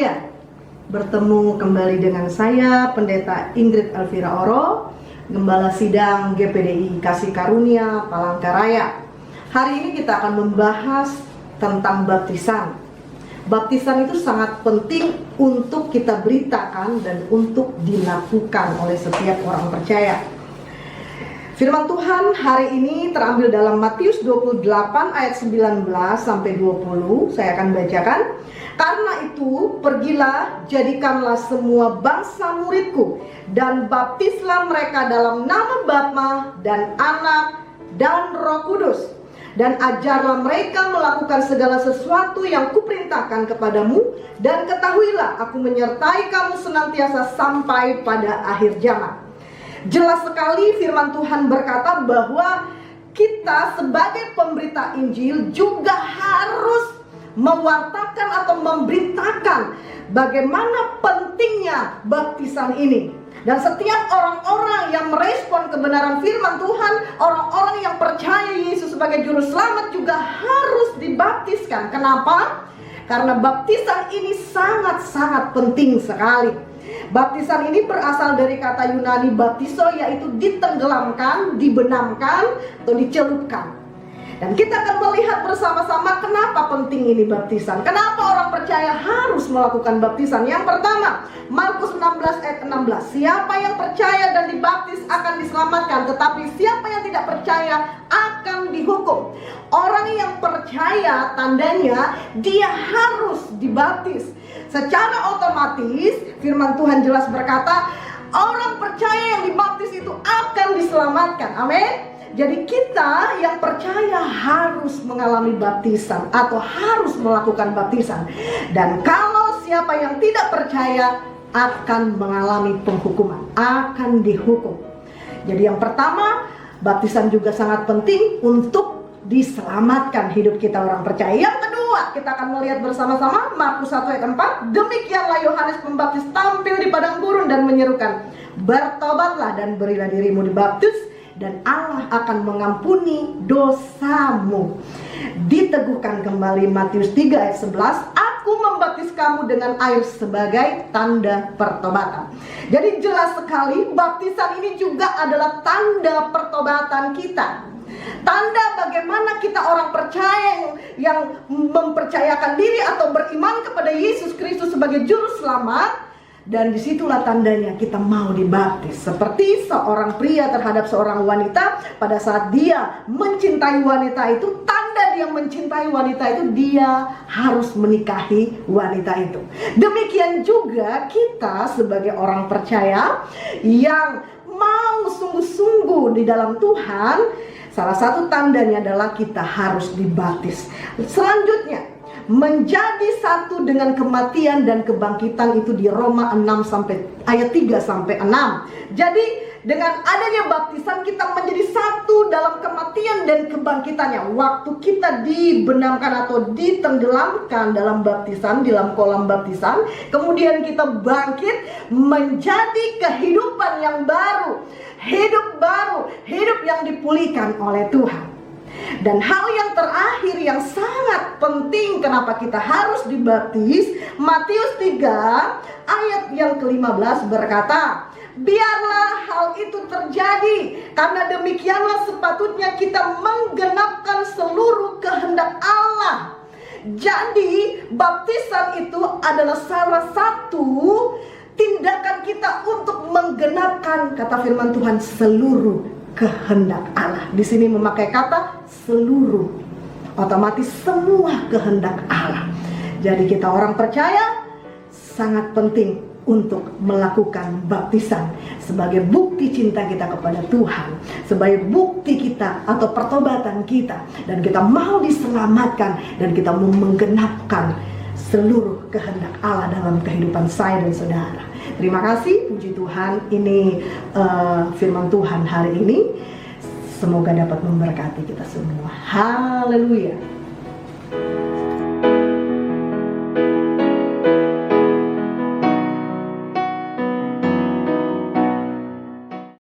Haleluya. Bertemu kembali dengan saya, Pendeta Ingrid Elvira Oro, Gembala Sidang GPDI Kasih Karunia Palangkaraya. Hari ini kita akan membahas tentang baptisan. Baptisan itu sangat penting untuk kita beritakan dan untuk dilakukan oleh setiap orang percaya. Firman Tuhan hari ini terambil dalam Matius 28 ayat 19 sampai 20. Saya akan bacakan. Karena itu, pergilah, jadikanlah semua bangsa muridku, dan baptislah mereka dalam nama Bapa dan Anak dan Roh Kudus, dan ajarlah mereka melakukan segala sesuatu yang kuperintahkan kepadamu, dan ketahuilah aku menyertai kamu senantiasa sampai pada akhir zaman. Jelas sekali firman Tuhan berkata bahwa kita sebagai pemberita Injil juga harus mewartakan atau memberitakan bagaimana pentingnya baptisan ini. Dan setiap orang-orang yang merespon kebenaran firman Tuhan, orang-orang yang percaya Yesus sebagai juru selamat juga harus dibaptiskan. Kenapa? Karena baptisan ini sangat-sangat penting sekali. Baptisan ini berasal dari kata Yunani baptiso, yaitu ditenggelamkan, dibenamkan, atau dicelupkan. Dan kita akan melihat bersama-sama kenapa penting ini baptisan. Kenapa orang percaya harus melakukan baptisan. Yang pertama, Markus 16 ayat 16. Siapa yang percaya dan dibaptis akan diselamatkan, tetapi siapa yang tidak percaya akan dihukum. Orang yang percaya tandanya dia harus dibaptis. Secara otomatis firman Tuhan jelas berkata, orang percaya yang dibaptis itu akan diselamatkan. Amin. Jadi kita yang percaya harus mengalami baptisan atau harus melakukan baptisan. Dan kalau siapa yang tidak percaya akan mengalami penghukuman, akan dihukum. Jadi yang pertama, baptisan juga sangat penting untuk diselamatkan hidup kita orang percaya. Yang kedua, kita akan melihat bersama-sama Markus 1 ayat 4. Demikianlah Yohanes Pembaptis tampil di padang gurun dan menyerukan, bertobatlah dan berilah dirimu dibaptis, dan Allah akan mengampuni dosamu. Diteguhkan kembali Matius 3 ayat 11, aku membaptis kamu dengan air sebagai tanda pertobatan. Jadi jelas sekali baptisan ini juga adalah tanda pertobatan kita. Tanda bagaimana kita orang percaya yang mempercayakan diri atau beriman kepada Yesus Kristus sebagai juru selamat. Dan disitulah tandanya kita mau dibaptis. Seperti seorang pria terhadap seorang wanita, pada saat dia mencintai wanita itu, tanda dia mencintai wanita itu, dia harus menikahi wanita itu. Demikian juga kita sebagai orang percaya yang mau sungguh-sungguh di dalam Tuhan, salah satu tandanya adalah kita harus dibaptis. Selanjutnya, menjadi satu dengan kematian dan kebangkitan itu di Roma 6 sampai ayat 3 sampai 6. Jadi dengan adanya baptisan kita menjadi satu dalam kematian dan kebangkitannya. Waktu kita dibenamkan atau ditenggelamkan dalam baptisan, dalam kolam baptisan, kemudian kita bangkit menjadi kehidupan yang baru, hidup yang dipulihkan oleh Tuhan. Dan hal yang terakhir yang sangat penting kenapa kita harus dibaptis, Matius 3 ayat yang ke-15 berkata, biarlah hal itu terjadi, karena demikianlah sepatutnya kita menggenapkan seluruh kehendak Allah. Jadi baptisan itu adalah salah satu tindakan kita untuk menggenapkan, kata firman Tuhan, seluruh kehendak Allah. Di sini memakai kata seluruh, otomatis semua kehendak Allah. Jadi kita orang percaya sangat penting untuk melakukan baptisan sebagai bukti cinta kita kepada Tuhan, sebagai bukti kita atau pertobatan kita, dan kita mau diselamatkan dan kita mau menggenapkan seluruh kehendak Allah dalam kehidupan saya dan saudara. Terima kasih, puji Tuhan, ini firman Tuhan hari ini. Semoga dapat memberkati kita semua. Haleluya.